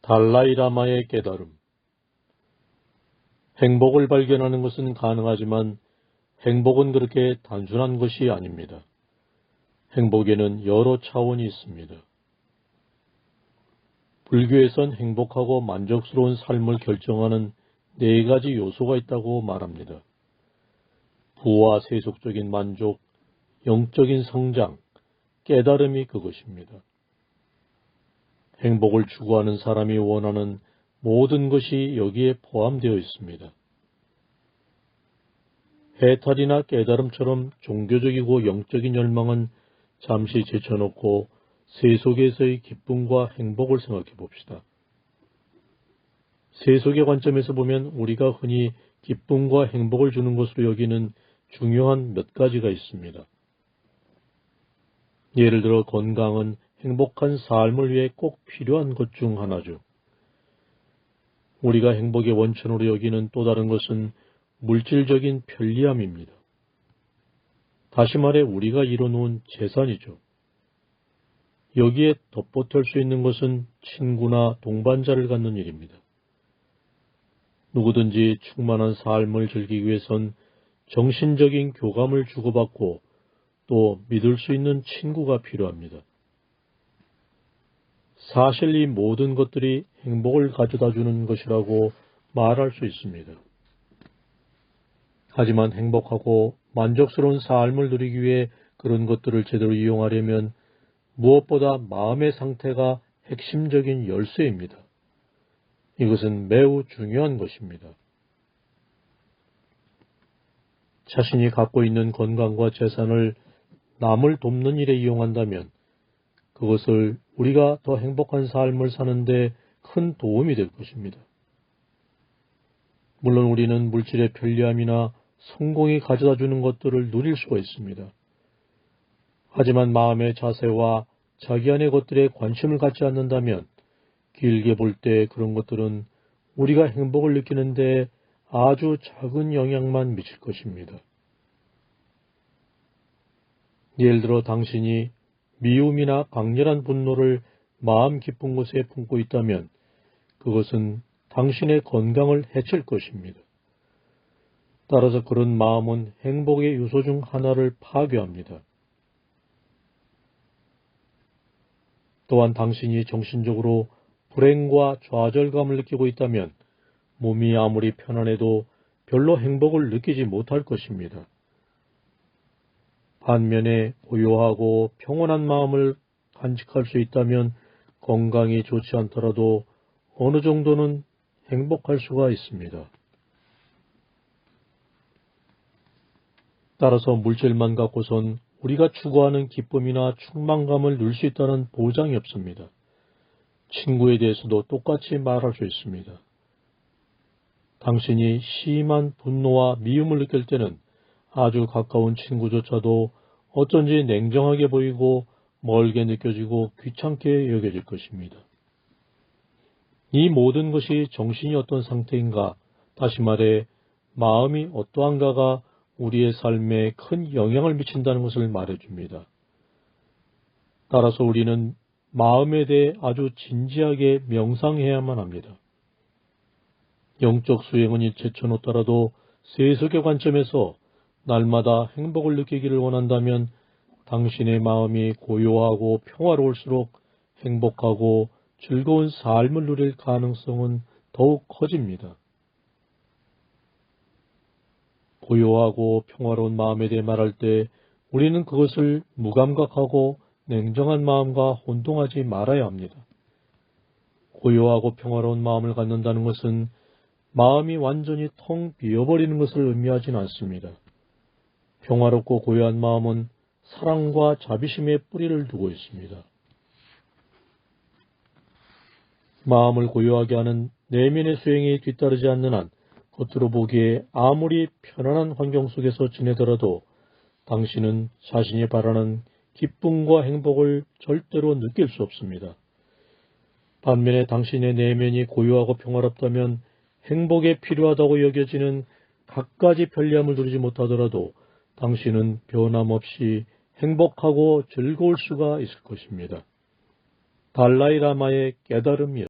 달라이라마의 깨달음. 행복을 발견하는 것은 가능하지만 행복은 그렇게 단순한 것이 아닙니다. 행복에는 여러 차원이 있습니다. 불교에선 행복하고 만족스러운 삶을 결정하는 4가지 요소가 있다고 말합니다. 부와 세속적인 만족, 영적인 성장, 깨달음이 그것입니다. 행복을 추구하는 사람이 원하는 모든 것이 여기에 포함되어 있습니다. 해탈이나 깨달음처럼 종교적이고 영적인 열망은 잠시 제쳐놓고 세속에서의 기쁨과 행복을 생각해 봅시다. 세속의 관점에서 보면 우리가 흔히 기쁨과 행복을 주는 것으로 여기는 중요한 몇 가지가 있습니다. 예를 들어 건강은 행복한 삶을 위해 꼭 필요한 것 중 하나죠. 우리가 행복의 원천으로 여기는 또 다른 것은 물질적인 편리함입니다. 다시 말해 우리가 이뤄놓은 재산이죠. 여기에 덧붙일 수 있는 것은 친구나 동반자를 갖는 일입니다. 누구든지 충만한 삶을 즐기기 위해선 정신적인 교감을 주고받고 또 믿을 수 있는 친구가 필요합니다. 사실 이 모든 것들이 행복을 가져다 주는 것이라고 말할 수 있습니다. 하지만 행복하고 만족스러운 삶을 누리기 위해 그런 것들을 제대로 이용하려면 무엇보다 마음의 상태가 핵심적인 열쇠입니다. 이것은 매우 중요한 것입니다. 자신이 갖고 있는 건강과 재산을 남을 돕는 일에 이용한다면 그것을 우리가 더 행복한 삶을 사는데 큰 도움이 될 것입니다. 물론 우리는 물질의 편리함이나 성공이 가져다 주는 것들을 누릴 수가 있습니다. 하지만 마음의 자세와 자기 안의 것들에 관심을 갖지 않는다면 길게 볼 때 그런 것들은 우리가 행복을 느끼는데 아주 작은 영향만 미칠 것입니다. 예를 들어 당신이 미움이나 강렬한 분노를 마음 깊은 곳에 품고 있다면 그것은 당신의 건강을 해칠 것입니다. 따라서 그런 마음은 행복의 요소 중 하나를 파괴합니다. 또한 당신이 정신적으로 불행과 좌절감을 느끼고 있다면 몸이 아무리 편안해도 별로 행복을 느끼지 못할 것입니다. 반면에 고요하고 평온한 마음을 간직할 수 있다면 건강이 좋지 않더라도 어느 정도는 행복할 수가 있습니다. 따라서 물질만 갖고선 우리가 추구하는 기쁨이나 충만감을 누릴 수 있다는 보장이 없습니다. 친구에 대해서도 똑같이 말할 수 있습니다. 당신이 심한 분노와 미움을 느낄 때는 아주 가까운 친구조차도 어쩐지 냉정하게 보이고 멀게 느껴지고 귀찮게 여겨질 것입니다. 이 모든 것이 정신이 어떤 상태인가, 다시 말해 마음이 어떠한가가 우리의 삶에 큰 영향을 미친다는 것을 말해줍니다. 따라서 우리는 마음에 대해 아주 진지하게 명상해야만 합니다. 영적 수행은 제쳐놓더라도 세속의 관점에서 날마다 행복을 느끼기를 원한다면 당신의 마음이 고요하고 평화로울수록 행복하고 즐거운 삶을 누릴 가능성은 더욱 커집니다. 고요하고 평화로운 마음에 대해 말할 때 우리는 그것을 무감각하고 냉정한 마음과 혼동하지 말아야 합니다. 고요하고 평화로운 마음을 갖는다는 것은 마음이 완전히 텅 비어버리는 것을 의미하지는 않습니다. 평화롭고 고요한 마음은 사랑과 자비심의 뿌리를 두고 있습니다. 마음을 고요하게 하는 내면의 수행이 뒤따르지 않는 한 겉으로 보기에 아무리 편안한 환경 속에서 지내더라도 당신은 자신이 바라는 기쁨과 행복을 절대로 느낄 수 없습니다. 반면에 당신의 내면이 고요하고 평화롭다면 행복에 필요하다고 여겨지는 갖가지 편리함을 누리지 못하더라도 당신은 변함없이 행복하고 즐거울 수가 있을 것입니다. 달라이라마의 깨달음이요.